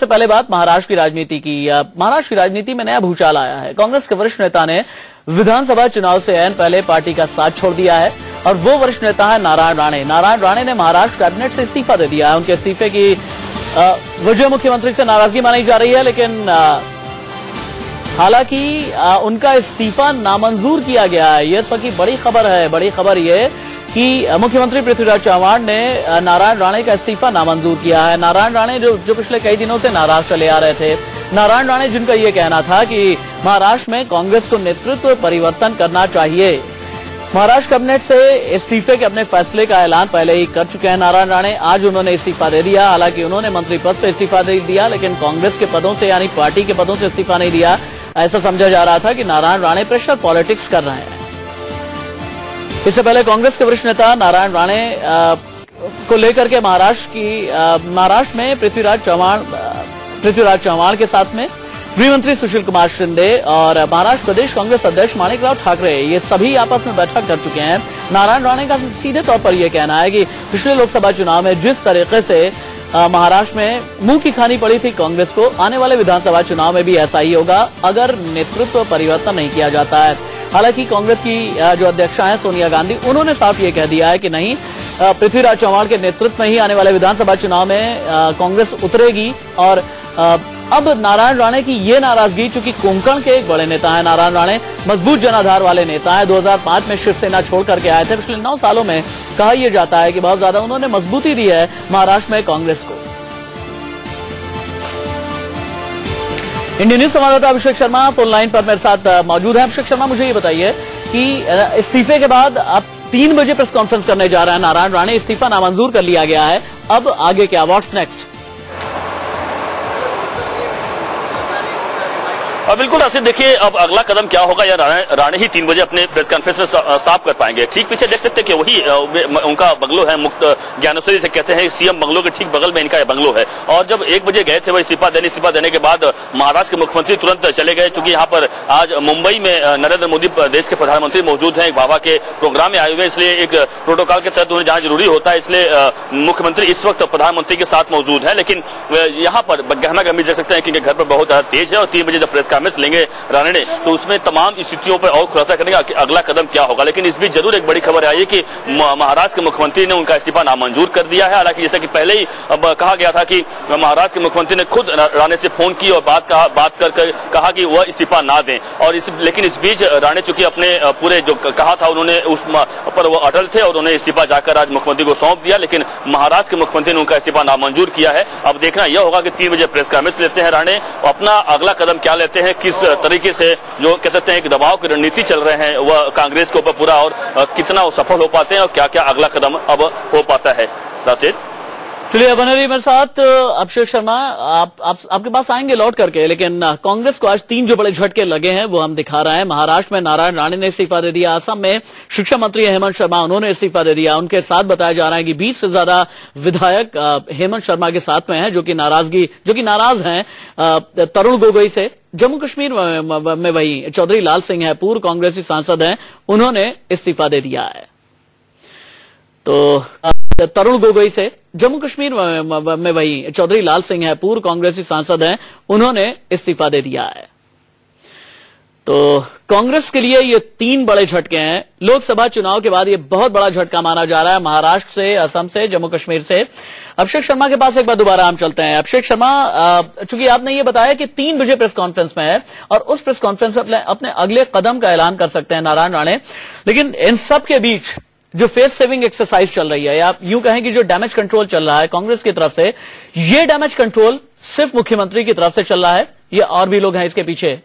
सबसे पहले बात महाराष्ट्र की राजनीति की। महाराष्ट्र की राजनीति में नया भूचाल आया है। कांग्रेस के वरिष्ठ नेता ने विधानसभा चुनाव से ऐन पहले पार्टी का साथ छोड़ दिया है और वो वरिष्ठ नेता है नारायण राणे। नारायण राणे ने महाराष्ट्र कैबिनेट से इस्तीफा दे दिया है। उनके इस्तीफे की वजह मुख्यमंत्री से नाराजगी मानी जा रही है, लेकिन हालांकि उनका इस्तीफा नामंजूर किया गया है। ये इस वक्त की बड़ी खबर है। बड़ी खबर ये कि मुख्यमंत्री पृथ्वीराज चव्हाण ने नारायण राणे का इस्तीफा नामंजूर किया है। नारायण राणे जो पिछले कई दिनों से नाराज चले आ रहे थे, नारायण राणे जिनका ये कहना था कि महाराष्ट्र में कांग्रेस को नेतृत्व परिवर्तन करना चाहिए। महाराष्ट्र कैबिनेट से इस्तीफे के अपने फैसले का ऐलान पहले ही कर चुके हैं नारायण राणे। आज उन्होंने इस्तीफा दे दिया। हालांकि उन्होंने मंत्री पद से इस्तीफा दे दिया, लेकिन कांग्रेस के पदों से यानी पार्टी के पदों से इस्तीफा नहीं दिया। ऐसा समझा जा रहा था कि नारायण राणे प्रेशर पॉलिटिक्स कर रहे हैं। इससे पहले कांग्रेस के वरिष्ठ नेता नारायण राणे को लेकर के महाराष्ट्र में पृथ्वीराज चव्हाण के साथ में गृहमंत्री सुशील कुमार शिंदे और महाराष्ट्र प्रदेश कांग्रेस अध्यक्ष माणिकराव ठाकरे, ये सभी आपस में बैठक कर चुके हैं। नारायण राणे का सीधे तौर पर यह कहना है कि पिछले लोकसभा चुनाव में जिस तरीके से महाराष्ट्र में मुंह की खानी पड़ी थी कांग्रेस को, आने वाले विधानसभा चुनाव में भी ऐसा ही होगा अगर नेतृत्व परिवर्तन नहीं किया जाता है। हालांकि कांग्रेस की जो अध्यक्षा हैं सोनिया गांधी, उन्होंने साफ ये कह दिया है कि नहीं, पृथ्वीराज चव्हाण के नेतृत्व में ही आने वाले विधानसभा चुनाव में कांग्रेस उतरेगी। और अब नारायण राणे की ये नाराजगी, चूंकि कोंकण के एक बड़े नेता है नारायण राणे, मजबूत जनाधार वाले नेता है, 2005 में शिवसेना छोड़ करके आए थे। पिछले 9 सालों में कहा यह जाता है कि बहुत ज्यादा उन्होंने मजबूती दी है महाराष्ट्र में कांग्रेस को। इंडियन न्यूज संवाददाता अभिषेक शर्मा फोन लाइन पर मेरे साथ मौजूद है। अभिषेक शर्मा, मुझे ये बताइए कि इस्तीफे के बाद अब 3 बजे प्रेस कॉन्फ्रेंस करने जा रहे हैं नारायण राणे। इस्तीफा नामंजूर कर लिया गया है, अब आगे क्या, व्हाट्स नेक्स्ट? बिल्कुल राशिद, देखिए अब अगला कदम क्या होगा या राणे ही 3 बजे अपने प्रेस कॉन्फ्रेंस में साफ कर पाएंगे। ठीक पीछे देख सकते हैं कि वही उनका बंगलो है, मुक्त ज्ञानेश्वरी से कहते हैं, सीएम बंगलो के ठीक बगल में इनका ये बंगलो है। और जब 1 बजे गए थे वो इस्तीफा देने के बाद महाराष्ट्र के मुख्यमंत्री तुरंत चले गए, क्योंकि यहाँ पर आज मुंबई में नरेंद्र मोदी देश के प्रधानमंत्री मौजूद हैं, एक बाबा के प्रोग्राम में आए हुए, इसलिए एक प्रोटोकॉल के तहत उन्हें जाना जरूरी होता है, इसलिए मुख्यमंत्री इस वक्त प्रधानमंत्री के साथ मौजूद है। लेकिन यहाँ पर गहना गंभीर देख सकते हैं कि घर पर बहुत ज्यादा तेज है और 3 बजे जब प्रेस कॉन्फ्रेंस लेंगे राणे ने, तो उसमें तमाम स्थितियों पर और खुलासा करने का कि अगला कदम क्या होगा। लेकिन इस बीच जरूर एक बड़ी खबर आई है कि महाराष्ट्र के मुख्यमंत्री ने उनका इस्तीफा नामंजूर कर दिया है। हालांकि जैसा कि पहले ही कहा गया था कि महाराष्ट्र के मुख्यमंत्री ने खुद राणे से फोन की और बात कर कहा कि वह इस्तीफा ना दें। और लेकिन इस बीच राणे चूंकि अपने पूरे जो कहा था उन्होंने उस पर वो अटल थे और उन्हें इस्तीफा जाकर आज मुख्यमंत्री को सौंप दिया। लेकिन महाराष्ट्र के मुख्यमंत्री ने उनका इस्तीफा नामंजूर किया है। अब देखना यह होगा कि 3 बजे प्रेस कॉन्फ्रेंस लेते हैं राणे, अपना अगला कदम क्या लेते हैं, किस तरीके से जो कह सकते हैं एक दबाव की रणनीति चल रहे हैं वह कांग्रेस के ऊपर पूरा, और कितना वो सफल हो पाते हैं और क्या क्या अगला कदम अब हो पाता है। राशिद, चलिए बने रहिए मेरे साथ। अभिषेक शर्मा, आपके पास आएंगे लौट करके, लेकिन कांग्रेस को आज 3 जो बड़े झटके लगे हैं वो हम दिखा रहे हैं। महाराष्ट्र में नारायण राणे ने इस्तीफा दे दिया, असम में शिक्षा मंत्री हेमंत शर्मा, उन्होंने इस्तीफा दे दिया। उनके साथ बताया जा रहा है कि 20 से ज्यादा विधायक हेमंत शर्मा के साथ में हैं, जो कि नाराज हैं तरुण गोगोई से। जम्मू कश्मीर में वही चौधरी लाल सिंह है, पूर्व कांग्रेसी सांसद हैं, उन्होंने इस्तीफा दे दिया है। तो तरुण गोगोई से जम्मू कश्मीर में वही चौधरी लाल सिंह है, पूर्व कांग्रेसी सांसद हैं, उन्होंने इस्तीफा दे दिया है। तो कांग्रेस के लिए ये 3 बड़े झटके हैं। लोकसभा चुनाव के बाद ये बहुत बड़ा झटका माना जा रहा है, महाराष्ट्र से, असम से, जम्मू कश्मीर से। अभिषेक शर्मा के पास एक बार दोबारा हम चलते हैं। अभिषेक शर्मा, चूंकि आपने ये बताया कि 3 बजे प्रेस कॉन्फ्रेंस में है और उस प्रेस कॉन्फ्रेंस में अपने अगले कदम का ऐलान कर सकते हैं नारायण राणे, लेकिन इन सब के बीच जो फेस सेविंग एक्सरसाइज चल रही है, या यूं कहें कि जो डैमेज कंट्रोल चल रहा है कांग्रेस की तरफ से, ये डैमेज कंट्रोल सिर्फ मुख्यमंत्री की तरफ से चल रहा है या और भी लोग हैं इसके पीछे?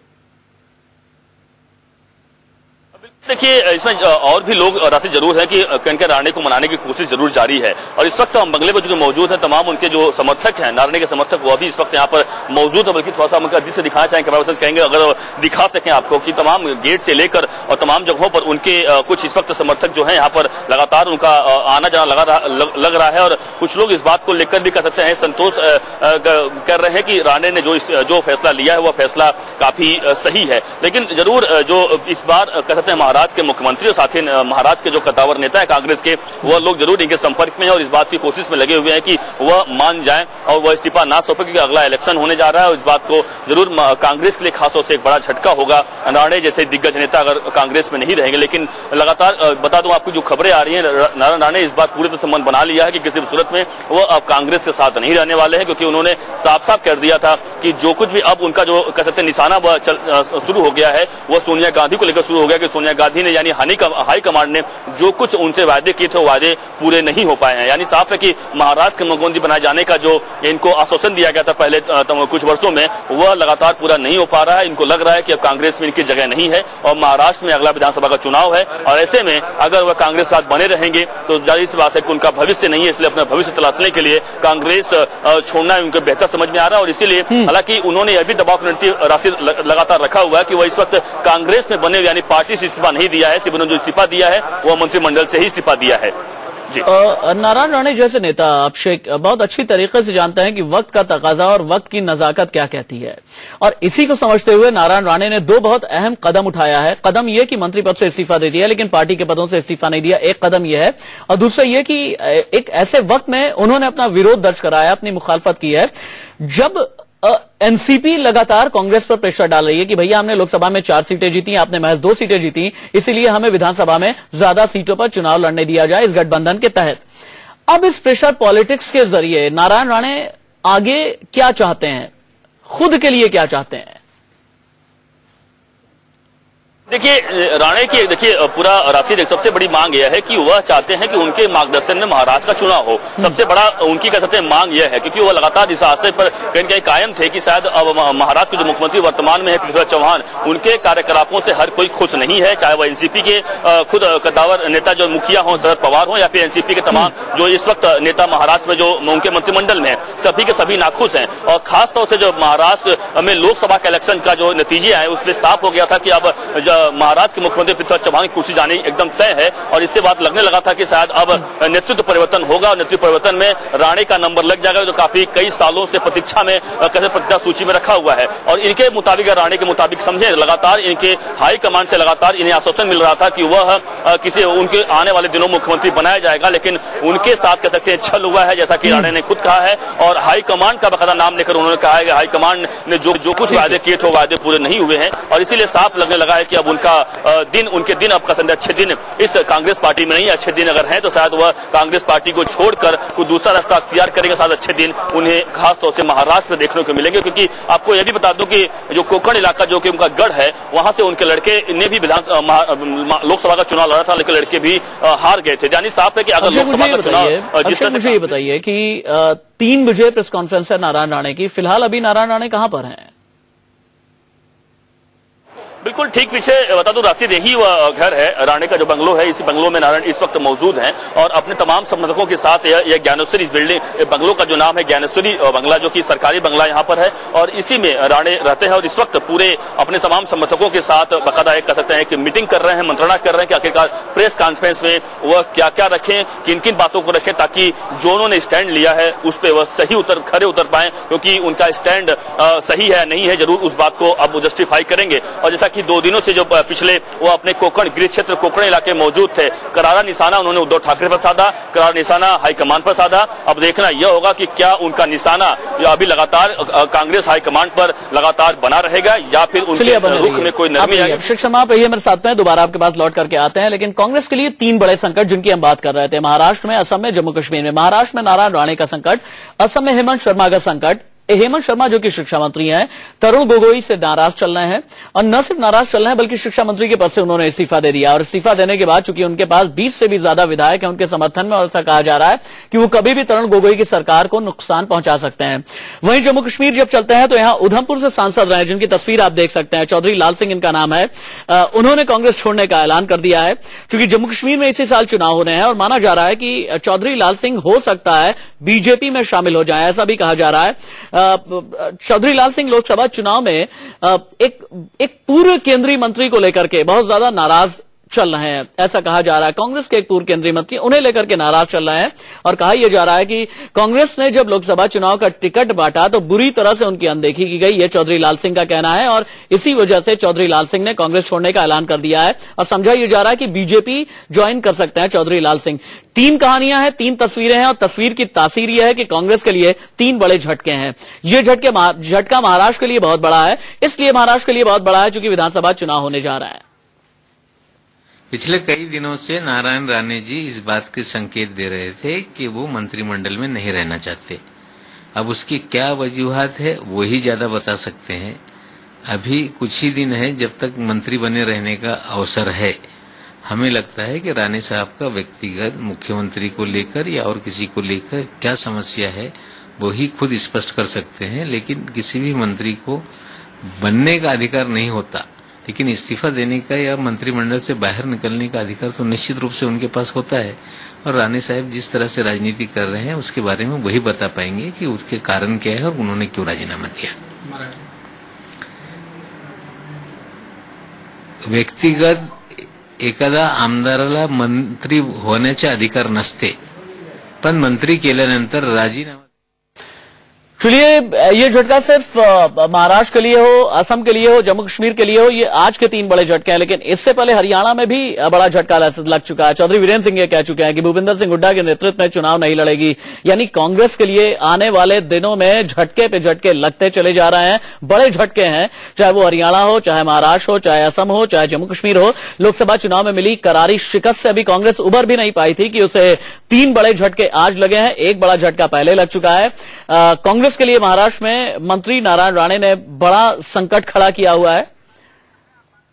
देखिए इसमें और भी लोग राशि जरूर है कि कनके राणे को मनाने की कोशिश जरूर जारी है। और इस वक्त हम बंगले पर जो मौजूद है, तमाम उनके जो समर्थक हैं, नारायण के समर्थक, वो भी इस वक्त यहाँ पर मौजूद है। बल्कि थोड़ा सा हम उनका दृश्य दिखाना चाहेंगे, कैमरा पर्सन कहेंगे अगर दिखा सकें आपको कि तमाम गेट से लेकर और तमाम जगहों पर उनके कुछ इस वक्त समर्थक जो है यहाँ पर लगातार उनका आना जाना लग रहा है। और कुछ लोग इस बात को लेकर भी कह सकते हैं संतोष कर रहे हैं कि राणे ने जो फैसला लिया है वह फैसला काफी सही है। लेकिन जरूर जो इस बार कह सकते हैं महाराष्ट्र के मुख्यमंत्री और साथ ही महाराष्ट्र के जो कद्दावर नेता है कांग्रेस के, वह लोग जरूर इनके संपर्क में हैं और इस बात की कोशिश में लगे हुए हैं कि वह मान जाएं और वह इस्तीफा ना सौंपे, क्योंकि अगला इलेक्शन होने जा रहा है और इस बात को जरूर कांग्रेस के लिए खासतौर से एक बड़ा झटका होगा। राणे जैसे दिग्गज नेता अगर कांग्रेस में नहीं रहेंगे, लेकिन लगातार बता दूं आपको जो खबरें आ रही हैं, नारायण राणे इस बात पूरी तरह से मन बना लिया है कि किसी भी सूरत में वह अब कांग्रेस के साथ नहीं रहने वाले हैं, क्योंकि उन्होंने साफ साफ कर दिया था कि जो कुछ भी अब उनका जो कह सकते हैं निशाना वह शुरू हो गया है, वह सोनिया गांधी को लेकर शुरू हो गया कि सोनिया गांधी ने यानी हाई कमांड ने जो कुछ उनसे वायदे किए थे, वायदे पूरे नहीं हो पाए हैं। यानी साफ है कि महाराष्ट्र के मुख्यमंत्री बनाए जाने का जो इनको आश्वासन दिया गया था पहले कुछ वर्षों में, वह लगातार पूरा नहीं हो पा रहा है। इनको लग रहा है कि अब कांग्रेस में इनकी जगह नहीं है और महाराष्ट्र में अगला विधानसभा का चुनाव है और ऐसे में अगर वह कांग्रेस साथ बने रहेंगे तो जाहिर सी बात है कि उनका भविष्य नहीं है, इसलिए अपना भविष्य तलाशने के लिए कांग्रेस छोड़ना उनको बेहतर समझ में आ रहा है। और इसीलिए हालांकि उन्होंने यह भी दबाव की राशि लगातार रखा हुआ है कि वह इस वक्त कांग्रेस में बने यानी पार्टी से इस्तीफा नहीं दिया है, सिर्फ उन्होंने जो इस्तीफा दिया है वह मंत्रिमंडल से ही इस्तीफा दिया है। नारायण राणे जैसे नेता आप बहुत अच्छी तरीके से जानते हैं कि वक्त का तकाजा और वक्त की नजाकत क्या कहती है, और इसी को समझते हुए नारायण राणे ने दो बहुत अहम कदम उठाया है। कदम यह कि मंत्री पद से इस्तीफा दे दिया, लेकिन पार्टी के पदों से इस्तीफा नहीं दिया, एक कदम यह है। और दूसरा यह कि एक ऐसे वक्त में उन्होंने अपना विरोध दर्ज कराया, अपनी मुखालफत की है, जब एनसीपी लगातार कांग्रेस पर प्रेशर डाल रही है कि भैया हमने लोकसभा में 4 सीटें जीती, आपने महज 2 सीटें जीती, इसीलिए हमें विधानसभा में ज्यादा सीटों पर चुनाव लड़ने दिया जाए इस गठबंधन के तहत। अब इस प्रेशर पॉलिटिक्स के जरिए नारायण राणे आगे क्या चाहते हैं, खुद के लिए क्या चाहते हैं? देखिए राणे की पूरा राशि सबसे बड़ी मांग यह है कि वह चाहते हैं कि उनके मार्गदर्शन में महाराष्ट्र का चुनाव हो। सबसे बड़ा उनकी कह सकते हैं मांग यह है, क्योंकि वह लगातार इस आशय पर कहीं न कहीं कायम थे कि शायद अब महाराष्ट्र के जो मुख्यमंत्री वर्तमान में है पृथ्वीराज चौहान, उनके कार्यकलापों से हर कोई खुश नहीं है, चाहे वह एनसीपी के खुद कद्दावर नेता जो मुखिया हो शरद पवार हो या फिर एनसीपी के तमाम जो इस वक्त नेता महाराष्ट्र में जो उनके मंत्रिमंडल में सभी के सभी नाखुश हैं। और खासतौर से जो महाराष्ट्र में लोकसभा के इलेक्शन का जो नतीजे आए उसमें साफ हो गया था कि अब महाराष्ट्र के मुख्यमंत्री पृथ्वीराज चौहान की कुर्सी जाने एकदम तय है और इससे बात लगने लगा था कि शायद अब नेतृत्व परिवर्तन होगा और नेतृत्व परिवर्तन में राणे का नंबर लग जाएगा, जो काफी कई सालों से प्रतीक्षा में कैसे प्रतीक्षा सूची में रखा हुआ है। और इनके मुताबिक राणे के मुताबिक समझे, लगातार इनके हाई कमांड से लगातार इन्हें आश्वासन मिल रहा था कि वह किसी उनके आने वाले दिनों मुख्यमंत्री बनाया जाएगा, लेकिन उनके साथ कह सकते हैं छल हुआ है, जैसा कि राणे ने खुद कहा है। और हाईकमांड का बकायदा नाम लेकर उन्होंने कहा है कि हाईकमांड ने जो कुछ वायदे किए थे वायदे पूरे नहीं हुए हैं और इसीलिए साफ लगने लगा है कि अब उनके दिन अब कसंद अच्छे दिन इस कांग्रेस पार्टी में नहीं, अच्छे दिन अगर हैं तो शायद वह कांग्रेस पार्टी को छोड़कर कोई दूसरा रास्ता अख्तियार करेगा। शायद अच्छे दिन उन्हें खासतौर से महाराष्ट्र में देखने को मिलेंगे, क्योंकि आपको यह भी बता दूं कि जो कोंकण इलाका जो कि उनका गढ़ है, वहां से उनके लड़के ने भी लोकसभा का चुनाव लड़ा था, लेकिन लड़के भी हार गए थे। यानी साफ है कि अगर लोकसभा का चुनाव मुझे ये बताइए कि 3 बजे प्रेस कॉन्फ्रेंस है नारायण राणे की, फिलहाल अभी नारायण राणे कहां पर हैं? बिल्कुल ठीक पीछे बता दूं राशि यही वह घर है, राणे का जो बंगलो है, इसी बंगलो में नारायण इस वक्त मौजूद हैं और अपने तमाम समर्थकों के साथ यह ज्ञानेश्वरी बिल्डिंग बंगलो का जो नाम है ज्ञानेश्वरी बंगला, जो कि सरकारी बंगला यहाँ पर है और इसी में राणे रहते हैं और इस वक्त पूरे अपने तमाम समर्थकों के साथ बाकायदा एक कह सकते हैं कि मीटिंग कर रहे हैं, मंत्रणा कर रहे हैं कि आखिरकार प्रेस कॉन्फ्रेंस में वह क्या क्या रखें, किन किन बातों को रखें, ताकि जो उन्होंने स्टैंड लिया है उस पर वह सही खरे उतर पाए, क्योंकि उनका स्टैंड सही है नहीं है जरूर उस बात को अब जस्टिफाई करेंगे। और जैसा कि 2 दिनों से जो पिछले वो अपने कोंकण गृह क्षेत्र कोंकण इलाके मौजूद थे, करारा निशाना उन्होंने उद्धव ठाकरे पर साधा, करारा निशाना हाईकमान पर साधा। अब देखना यह होगा कि क्या उनका निशाना अभी लगातार कांग्रेस हाईकमान पर लगातार बना रहेगा या फिर उनके रुख में कोई नरमी आएगी। अभिषेक शर्मा आप मेरे साथ में दोबारा आपके पास लौट करके आते हैं, लेकिन कांग्रेस के लिए 3 बड़े संकट जिनकी हम बात कर रहे थे, महाराष्ट्र में, असम में, जम्मू कश्मीर में। महाराष्ट्र में नारायण राणे का संकट, असम में हेमंत शर्मा का संकट। हेमंत शर्मा जो कि शिक्षा मंत्री हैं, तरुण गोगोई से नाराज चल रहे हैं और न सिर्फ नाराज चल रहे हैं बल्कि शिक्षा मंत्री के पद से उन्होंने इस्तीफा दे दिया और इस्तीफा देने के बाद चूंकि उनके पास 20 से भी ज्यादा विधायक हैं उनके समर्थन में और ऐसा कहा जा रहा है कि वो कभी भी तरुण गोगोई की सरकार को नुकसान पहुंचा सकते हैं। वहीं जम्मू कश्मीर जब चलते हैं तो यहां उधमपुर से सांसद रहे जिनकी तस्वीर आप देख सकते हैं, चौधरी लाल सिंह इनका नाम है, उन्होंने कांग्रेस छोड़ने का ऐलान कर दिया है क्योंकि जम्मू कश्मीर में इसी साल चुनाव होने हैं और माना जा रहा है कि चौधरी लाल सिंह हो सकता है बीजेपी में शामिल हो जाए, ऐसा भी कहा जा रहा है। चौधरी लाल सिंह लोकसभा चुनाव में एक पूर्व केंद्रीय मंत्री को लेकर के बहुत ज्यादा नाराज चल रहे हैं, ऐसा कहा जा रहा है। कांग्रेस के एक पूर्व केंद्रीय मंत्री उन्हें लेकर के नाराज चल रहे हैं और कहा यह जा रहा है कि कांग्रेस ने जब लोकसभा चुनाव का टिकट बांटा तो बुरी तरह से उनकी अनदेखी की गई, यह चौधरी लाल सिंह का कहना है। और इसी वजह से चौधरी लाल सिंह ने कांग्रेस छोड़ने का ऐलान कर दिया है और समझा यह जा रहा है कि बीजेपी ज्वाइन कर सकते हैं चौधरी लाल सिंह। 3 कहानियां हैं, 3 तस्वीरें हैं और तस्वीर की तासीर यह है कि कांग्रेस के लिए 3 बड़े झटके हैं। यह झटका महाराष्ट्र के लिए बहुत बड़ा है, इसलिए महाराष्ट्र के लिए बहुत बड़ा है क्योंकि विधानसभा चुनाव होने जा रहा है। पिछले कई दिनों से नारायण राणे जी इस बात के संकेत दे रहे थे कि वो मंत्रिमंडल में नहीं रहना चाहते। अब उसकी क्या वजूहात है वो ही ज्यादा बता सकते हैं। अभी कुछ ही दिन है जब तक मंत्री बने रहने का अवसर है। हमें लगता है कि राणे साहब का व्यक्तिगत मुख्यमंत्री को लेकर या और किसी को लेकर क्या समस्या है वो ही खुद स्पष्ट कर सकते हैं, लेकिन किसी भी मंत्री को बनने का अधिकार नहीं होता, लेकिन इस्तीफा देने का या मंत्रिमंडल से बाहर निकलने का अधिकार तो निश्चित रूप से उनके पास होता है। और राणे साहब जिस तरह से राजनीति कर रहे हैं उसके बारे में वही बता पाएंगे कि उसके कारण क्या है और उन्होंने क्यों राजीनामा दिया। व्यक्तिगत एखादा आमदाराला मंत्री होण्याचे अधिकार नसते, पण मंत्री केल्यानंतर राजीनामा। चलिए, ये झटका सिर्फ महाराष्ट्र के लिए हो, असम के लिए हो, जम्मू कश्मीर के लिए हो, ये आज के 3 बड़े झटके हैं। लेकिन इससे पहले हरियाणा में भी बड़ा झटका लग चुका है। चौधरी वीरेंद्र सिंह ये कह चुके हैं कि भूपिंदर सिंह हुड्डा के नेतृत्व में चुनाव नहीं लड़ेगी। यानी कांग्रेस के लिए आने वाले दिनों में झटके पे झटके लगते चले जा रहे हैं। बड़े झटके हैं, चाहे वो हरियाणा हो, चाहे महाराष्ट्र हो, चाहे असम हो, चाहे जम्मू कश्मीर हो। लोकसभा चुनाव में मिली करारी शिकस्त से अभी कांग्रेस उभर भी नहीं पाई थी कि उसे 3 बड़े झटके आज लगे हैं। एक बड़ा झटका पहले लग चुका है। कांग्रेस के लिए महाराष्ट्र में मंत्री नारायण राणे ने बड़ा संकट खड़ा किया हुआ है।